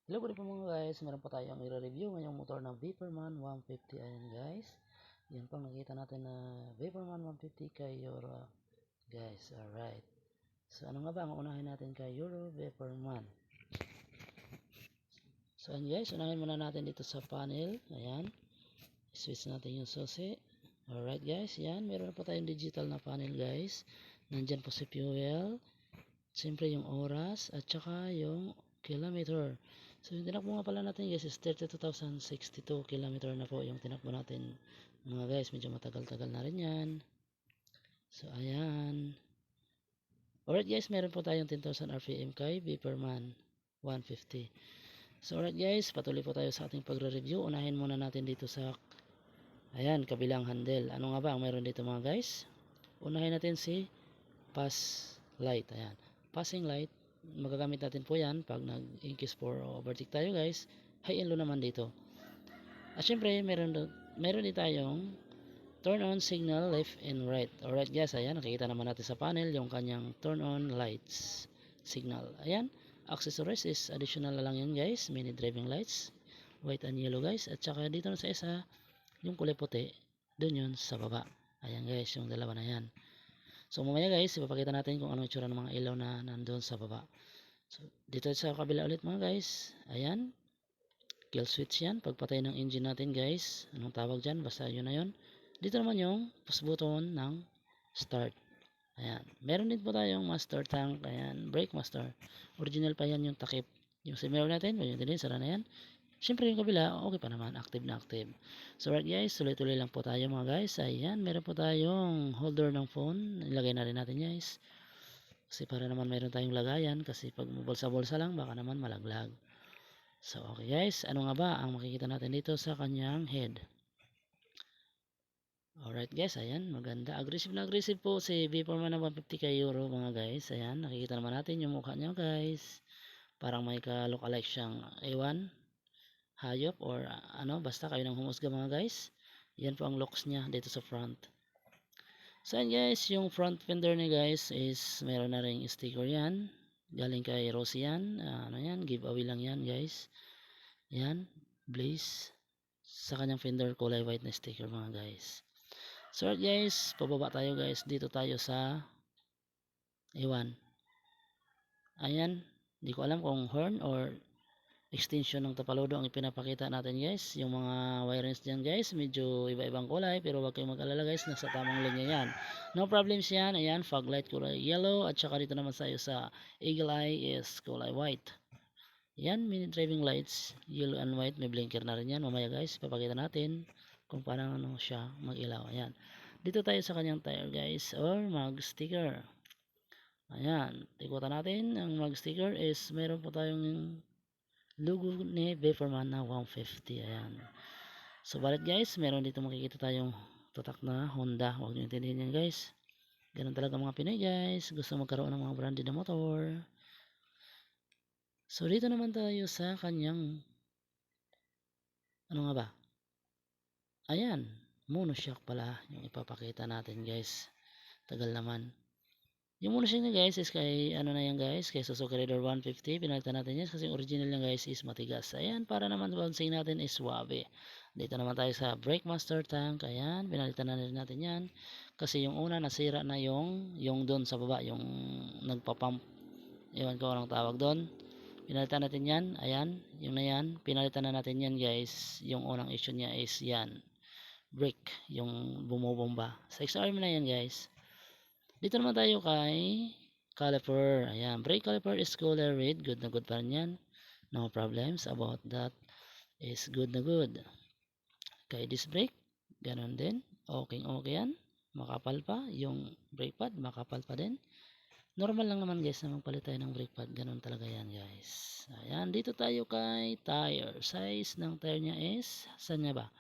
Hello po mga guys, meron po tayong i-review ngayong motor na Vaporman 150. Ayan guys, yan po nakita natin na Vaporman 150 kay Euro guys. Alright, so ano nga ba ang unahin natin kay Euro Vaporman? So ayan guys, unahin muna natin dito sa panel. Ayan, switch natin yung susi. Alright guys, yan, meron po tayong digital na panel guys. Nandyan po si fuel, siyempre yung oras at saka yung kilometer. So yung tinakbo nga pala natin guys is 32,062 kilometer na po yung tinakbo natin mga guys. Medyo matagal-tagal na rin yan. So ayan. Alright guys, meron po tayong 10,000 RPM kay Vaporman 150. So alright guys, patuloy po tayo sa ating pagre-review. Unahin muna natin dito sa ayan, kabilang handle. Ano nga ba ang meron dito mga guys? Unahin natin si pass light. Ayan, passing light, magagamit natin po yan pag nag-increase for overtake tayo guys. High and low naman dito. At syempre meron din tayong turn on signal left and right. Alright guys, ayan, nakikita naman natin sa panel yung kanyang turn on lights signal. Ayan, accessories is additional na lang yan guys. Mini driving lights, white and yellow guys. At saka dito na sa isa, yung kulay puti, dun yun sa baba. Ayan guys, yung dalawa na yan. So mamaya guys, ipapakita natin kung anong itsura ng mga ilaw na nandun sa baba. So dito sa kabila ulit mga guys, ayan, kill switch yan, pagpatay ng engine natin guys. Anong tawag dyan? Basta yun na yun. Dito naman yung push button ng start. Ayan, meron din po tayong master tank. Ayan, brake master. Original pa yan yung takip. Yung similar natin, yun din, sara na yan. Siyempre yung kabila, okay pa naman, active na active. So right guys, tuloy-tuloy lang po tayo mga guys. Ayan, meron po tayong holder ng phone. Ilagay na rin natin guys. Kasi para naman meron tayong lagayan. Kasi pag bulsa-bulsa lang, baka naman malaglag. So okay guys, ano nga ba ang makikita natin dito sa kanyang head? Alright guys, ayan, maganda. Aggressive na aggressive po si Vaporman na 150 kay Euro mga guys. Ayan, nakikita naman natin yung mukha niya guys. Parang may ka-look-alike siyang ewan, hayop or ano, basta kayo nang humusga mga guys. Yan po ang looks niya dito sa front. So yan guys, yung front fender niya guys is meron na ring sticker yan. Galing kay Rosie yan. Ano yan, giveaway lang yan guys. Yan, Blaze. Sa kanyang fender kulay white na sticker mga guys. So guys, pababa tayo guys. Dito tayo sa iwan. Ayan, hindi ko alam kung horn or extension ng tapalodo ang ipinapakita natin guys. Yung mga wirings dyan guys, medyo iba-ibang kulay, pero wag kayong mag-alala guys, nasa tamang linya yan. No problems yan. Ayan, fog light kulay yellow, at saka dito naman tayo sa eagle eye is kulay white. Yan, mini driving lights, yellow and white, may blinker na rin yan. Mamaya guys, papakita natin kung paano siya mag-ilaw. Ayan, dito tayo sa kanyang tire guys, or mag sticker. Ayan, ikutan natin. Ang mag sticker is meron po tayong logo ni Vaporman na 150. Ayan. So balit guys, meron dito makikita tayong tutak na Honda. Huwag nyo intindihin yan guys. Ganun talaga mga Pinoy guys. Gusto magkaroon ng mga branded na motor. So dito naman tayo sa kanyang ano nga ba? Ayan, monoshock pala yung ipapakita natin guys. Tagal naman. Yung monoshock niya guys is kay ano na yan guys, kay Suzuki Raider 150. Pinalitan natin yan kasi original niya guys is matigas. Ayan, para naman bouncing natin is suabe. Dito naman tayo sa brake master tank. Ayan, pinalitan na rin natin yan. Kasi yung una nasira na yung doon sa baba, yung nagpa-pump. Ewan ko anong tawag doon. Pinalitan natin yan. Ayan, yung na yan. Pinalitan na natin yan guys. Yung unang issue niya is yan. Brake, yung bumubomba. Sa XRM na yan guys. Dito naman tayo kay caliper. Ayan, brake caliper is cooler read. Good na good pa rin yan. No problems about that. Is good na good. Kay disc brake, ganun din. Okay yan. Makapal pa. Yung brake pad, makapal pa din. Normal lang naman guys na magpalit tayo ng brake pad. Ganun talaga yan guys. Ayan, dito tayo kay tire. Size ng tire niya is, saan niya ba?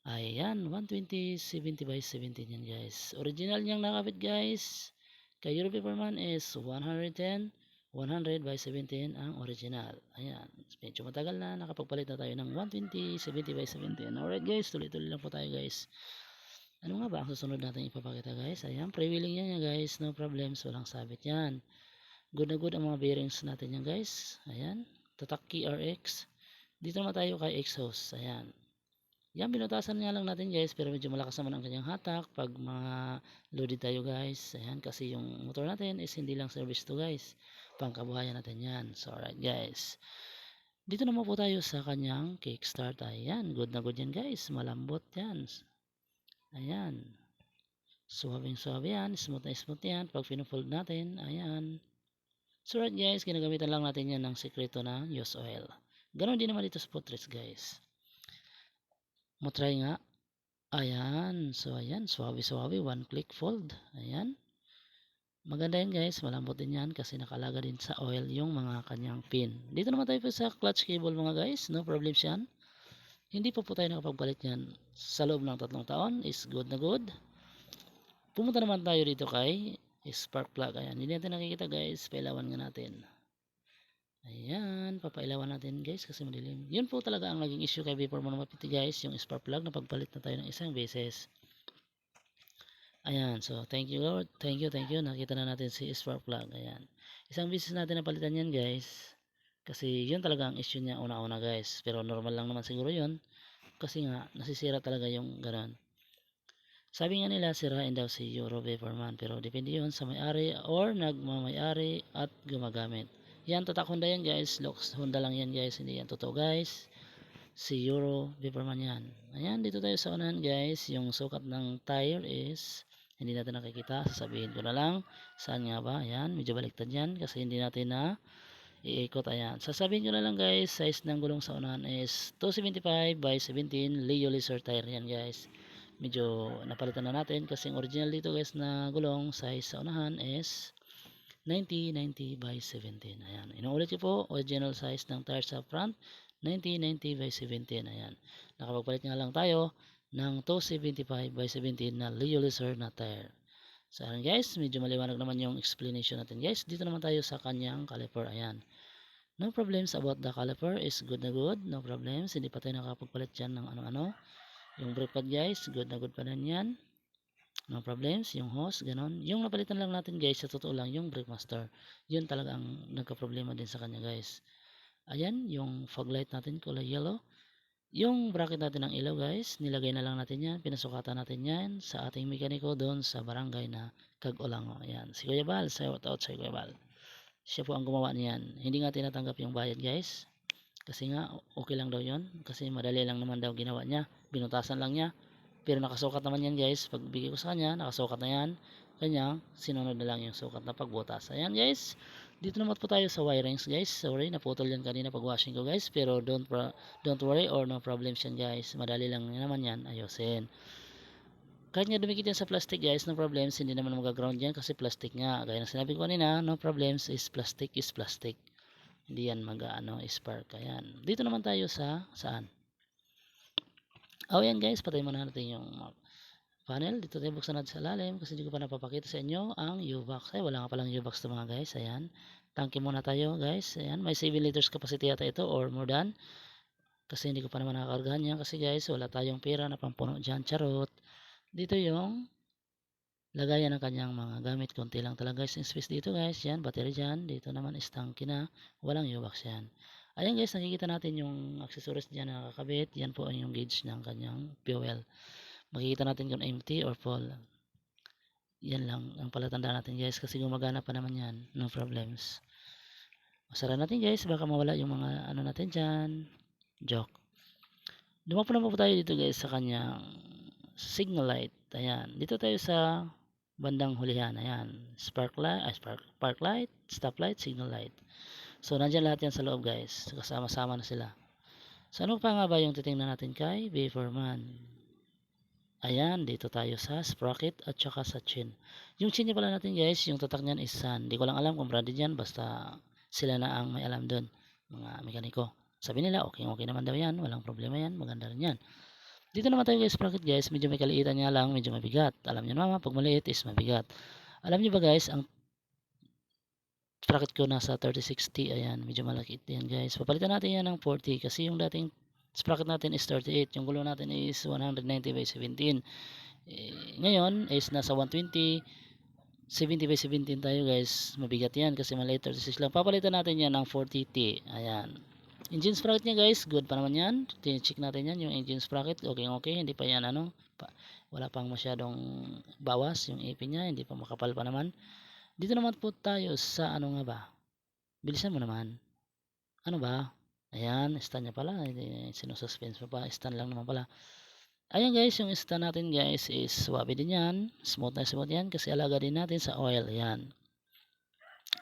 Ayan, 120 70 by 17 yan guys. Original niyang nakabit guys. Kay Euro Vaporman is 110 100 by 17 ang original. Ayan, medyo matagal na nakapagpalit na tayo ng 120 70 by 17. Alright guys, tuloy-tuloy lang po tayo guys. Ano nga ba ang susunod natin ipapakita guys? Ayan, pre-wheeling yan guys. No problems, walang sabit yan. Good na good ang mga bearings natin yan guys. Ayan, tatak key RX. Dito naman tayo kay exhaust. Ayan. Yan, binutasan nga lang natin guys, pero medyo malakas naman ang kanyang hatak pag mga loaded tayo guys. Ayan, kasi yung motor natin is hindi lang service to guys. Pangkabuhayan natin yan. So alright guys. Dito naman po tayo sa kanyang kickstart. Ayan, good na good yan guys. Malambot yan. Ayan. Suwabing-suwabe yan. Smooth na smooth yan. Pag pinufold natin, ayan. So right guys, ginagamitan lang natin yan ng sekreto na use oil. Ganon din naman dito sa footrest guys. Mo try nga. Ayan. So ayan, suwabe-suwabe. One click fold. Ayan. Maganda yan guys. Malambot din yan kasi nakalaga din sa oil yung mga kanyang pin. Dito naman tayo po sa clutch cable mga guys. No problems yan. Hindi pa po tayo nakapagpalit yan sa loob ng 3 taon. Is good na good. Pumunta naman tayo dito kay spark plug. Ayan, hindi natin nakikita guys. Pailawan nga natin. Ayan, papailawan natin guys kasi madilim. Yun po talaga ang naging issue kay before mo na mapiti guys. Yung spark plug na pagpalit na tayo ng isang beses. Ayan, so thank you Lord. Thank you. Nakita na natin si spark plug. Ayan. Isang beses natin napalitan yan guys. Kasi yun talaga ang issue niya una-una guys. Pero normal lang naman siguro yun. Kasi nga, nasisira talaga yung gano'n. Sabi nga nila sirain daw si Euro Vaporman pero depende yun sa may-ari or nagmamay-ari at gumagamit. Yan, tatak Honda yan guys. Looks Honda lang yan guys. Hindi yan totoo guys. Si Euro Vaporman yan. Ayan, dito tayo sa unahan guys. Yung sukat ng tire is hindi natin nakikita. Sasabihin ko na lang. Saan nga ba? Ayan, medyo baliktad yan kasi hindi natin na iikot. Ayan, sasabihin ko na lang guys. Size ng gulong sa unahan is 275 by 17 Leo Laser tire yan guys. Medyo napalitan na natin kasi yung original dito guys na gulong size sa unahan is 90 by 17. Ayan, inuulit ko po, original size ng tire sa front 90 by 17. Ayan, nakapagpalit nga lang tayo ng 275 by 17 na Leo Laser na tire. So ayan guys, medyo maliwanag naman yung explanation natin guys. Dito naman tayo sa kanyang caliper. Ayan, no problems about the caliper, is good na good, no problems, hindi pa tayo nakapagpalit dyan ng ano-ano. Yung brake pad guys, good na good pa rin yan. No problems. Yung hose, ganon. Yung napalitan lang natin guys, sa totoo lang, yung brake master. Yun talaga ang nagka-problema din sa kanya guys. Ayan, yung fog light natin, kulay yellow. Yung bracket natin ng ilaw guys, nilagay na lang natin yan. Pinasukatan natin yan sa ating mekaniko doon sa barangay na Kag-Olango. Ayan, si Kuya Bal, shout out sa Kuya Bal. Siya po ang gumawa niyan. Hindi nga tinatanggap yung bayad guys. Kasi nga okay lang daw yon kasi madali lang naman daw ginawa niya, binutasan lang niya, pero nakasukat naman yan guys. Pag bigay ko sa kanya, nakasukat na yan, kanya sinunod na lang yung sukat na pagbutas. Ayan guys, dito naman po tayo sa wirings guys. Sorry, naputol yan kanina pag washing ko guys, pero don't worry or no problems yan guys, madali lang naman yan ayusin. Kahit nga dumikit yan sa plastic guys, no problems, hindi naman magaground yan kasi plastic nga. Gaya ng sinabi ko kanina, no problems, is plastic is plastic, hindi yan spark. Ayan, dito naman tayo sa saan. Yan guys, patay muna natin yung panel. Dito tayo buksan natin sa lalim kasi hindi ko pa napapakita sa inyo ang U-box. Ay, wala nga palang U-box to mga guys. Ayan, tanke muna tayo guys. Ayan, may 7 liters capacity yata ito or more than, kasi hindi ko pa naman nakakargahan yan kasi guys wala tayong pera na pampuno dyan, charot. Dito yung lagayan ng kanyang mga gamit, konti lang talaga guys yung space dito guys. Yan, battery dyan, dito naman is tanke na, walang U-box yan. Ayan guys, nakikita natin yung accessories dyan na nakakabit. Yan po yung gauge ng kanyang fuel, makikita natin kung empty or full. Yan lang ang palatandaan natin guys kasi gumagana pa naman yan, no problems. Masara natin guys, baka mawala yung mga natin dyan, joke. Dumapo naman po tayo dito guys sa kanyang signal light. Ayan, dito tayo sa bandang hulihan. Ayan, park light, stop light, signal light. So nandiyan lahat yan sa loob guys, kasama-sama na sila. So ano pa nga ba yung titingnan natin kay Vaporman? Ayan, dito tayo sa sprocket at saka sa chin. Yung chin niya pala natin guys, yung tatak niyan is Sun. Di ko lang alam kung branded yan, basta sila na ang may alam dun, mga mekaniko. Sabi nila okay naman daw yan, walang problema yan, maganda rin yan. Dito naman tayo guys, sprocket guys, medyo may kaliitan niya lang, medyo mabigat. Alam niyo naman, pag maliit is mabigat. Alam niyo ba guys, ang sprocket ko nasa 3060. Ayan, medyo malaki yan guys. Papalitan natin yan ng 40 kasi yung dating sprocket natin is 38. Yung gulo natin is 190 by 17. Ngayon is nasa 120 70 by 17 tayo guys. Mabigat yan kasi maliit 36 lang. Papalitan natin yan ng 40T. Ayan. Engine sprocket niya guys, good pa naman yan. Check natin yan, yung engine sprocket. Okay, okay. Hindi pa yan wala pang masyadong bawas yung ipin niya. Hindi pa makapal pa naman. Dito naman po tayo sa ano nga ba? Bilisan mo naman. Ano ba? Ayan, stand niya pala. Sinususpense mo pa. Stand lang naman pala. Ayan guys, yung stand natin guys is swabe din yan. Smooth na smooth yan kasi alaga din natin sa oil. Ayan.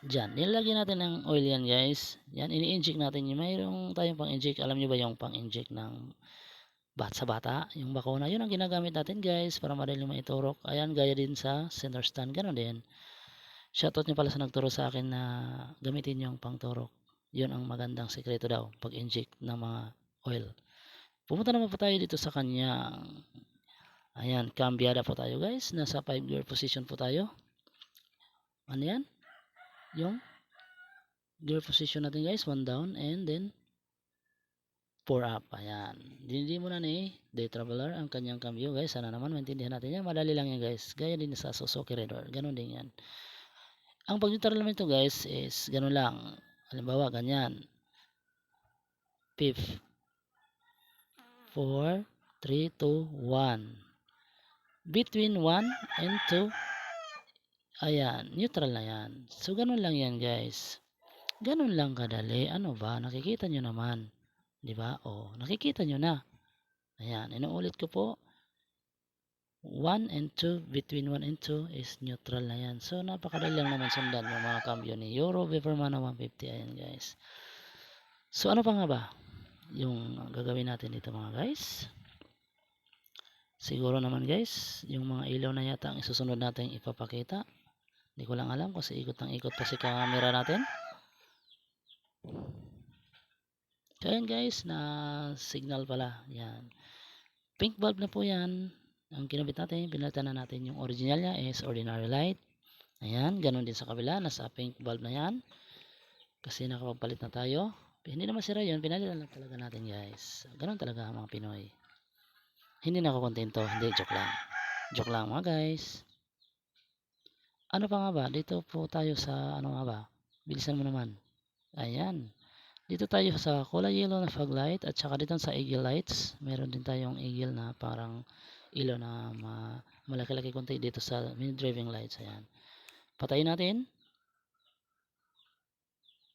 Diyan, nilagyan natin ng oil yan guys. Yan, ini-inject natin. Yung mayroong tayong pang-inject. Alam nyo ba yung pang-inject ng sa bata? Yung bakuna. Yun ang ginagamit natin guys para madali maiturok. Ayan, gaya din sa center stand. Ganon din. Shoutout nyo pala sa nagturo sa akin na gamitin yung pang-turok. Yun ang magandang sekreto daw. Pag-inject ng mga oil. Pumunta naman po tayo dito sa kanyang ayan, cambiada po tayo guys. Nasa 5 gear position po tayo. Ano yan? Yung gear position natin guys, 1 down and then 4 up. Ayan. Hindi mo na ni Day Traveler ang kanyang cambio guys. Sana naman maintindihan natin yan. Madali lang yan guys. Gaya din sa Suzuki Redor. Ganon din yan. Ang pag-neutral naman ito guys is ganon lang. Halimbawa ganyan. Fifth. 4, 3, 2, 1. Between 1 and 2. Ayan. Neutral na yan. So ganon lang yan guys. Ganun lang kadali. Ano ba? Nakikita nyo naman. 'Di ba? Oh, nakikita nyo na. Ayan, inuulit ko po. 1 and 2, between 1 and 2 is neutral na yan. So, napakadali lang naman sundan yung mga cambio ni Euro Vipermana 150. Ayan guys. So, ano pa nga ba yung gagawin natin dito mga guys? Siguro naman guys, yung mga ilaw na yata ang isusunod natin ipapakita. Hindi ko lang alam kasi ikot ng ikot pa si camera natin. So ayan guys, na signal pala. Yan. Pink bulb na po yan. Ang kinabit natin, pinalitan na natin yung original niya is ordinary light. Ayan, ganun din sa kabila. Nasa pink bulb na yan. Kasi nakapagpalit na tayo. Hindi naman sira yun. Pinalitan lang talaga natin guys. Ganun talaga mga Pinoy. Hindi na ako kontento. Hindi, joke lang. Joke lang mga guys. Ano pa nga ba? Dito po tayo sa ano nga ba? Bilisan mo naman. Ayan. Dito tayo sa kulay yellow na fog light at saka dito sa eagle lights. Meron din tayong eagle na parang ilaw na malaki-laki konti dito sa mini driving lights. Ayan. Patayin natin.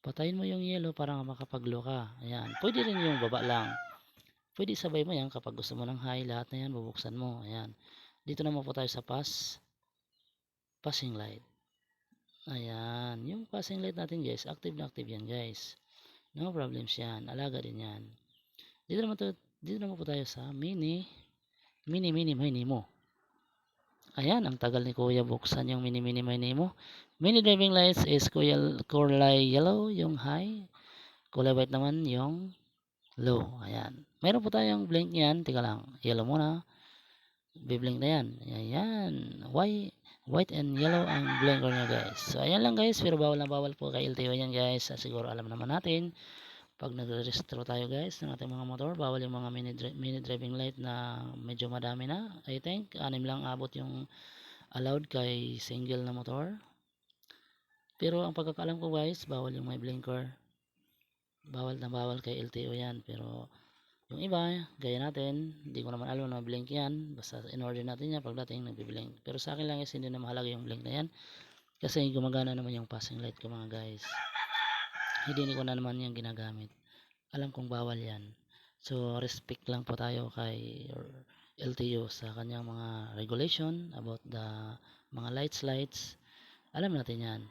Patayin mo yung yellow para makapag-low ka. Ayan. Pwede rin yung baba lang. Pwede sabay mo yan kapag gusto mo ng high. Lahat na yan bubuksan mo. Ayan. Dito naman po tayo sa passing light. Ayan. Yung passing light natin guys. Active na active yan guys. No problems yan. Alaga din yan. Dito naman po tayo sa mini mo. Ayan, ang tagal ni Kuya buksan yung mini mo. Mini driving lights is kulay yellow yung high. Kulay white naman yung low. Ayan. Mayroon po tayong blink yan. Tika lang. Yellow muna. Biblink na yan. Ayan. White and yellow ang blinker niya guys. So ayan lang guys. Pero bawal na bawal po kay LTO yan guys. Siguro alam naman natin. Pag nagre-restro tayo guys ng ating mga motor, bawal yung mga mini driving light na medyo madami na. I think 6 lang abot yung allowed kay single na motor. Pero ang pagkakaalam ko guys, bawal yung may blinker. Bawal na bawal kay LTO yan. Pero yung iba, gaya natin, hindi ko naman alam na blink yan. Basta in-order natin yan pagdating nagbi-blink. Pero sa akin lang guys, hindi na mahalaga yung blink na yan. Kasi gumagana naman yung passing light ko mga guys. Hindi ko na naman yung ginagamit. Alam kong bawal yan. So respect lang po tayo kay LTO sa kanyang mga regulation about the mga lights. Alam natin yan.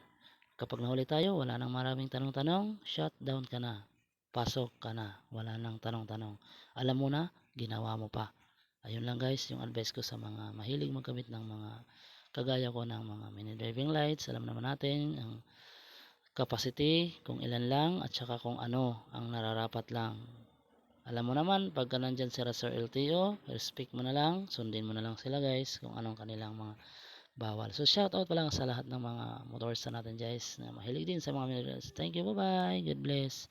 Kapag nahuli tayo, wala nang maraming tanong-tanong, shut down ka na. Pasok ka na. Wala nang tanong-tanong. Alam mo na, ginawa mo pa. Ayun lang guys, yung advice ko sa mga mahilig magkamit ng mga kagaya ko ng mga mini driving lights. Alam naman natin ang capacity, kung ilan lang, at saka kung ano ang nararapat lang. Alam mo naman, pagka nandyan si Sir LTO, respect mo na lang, sundin mo na lang sila guys, kung anong kanilang mga bawal. So shoutout pa lang sa lahat ng mga motorista natin guys, na mahilig din sa mga minerals. Thank you, bye bye, God bless.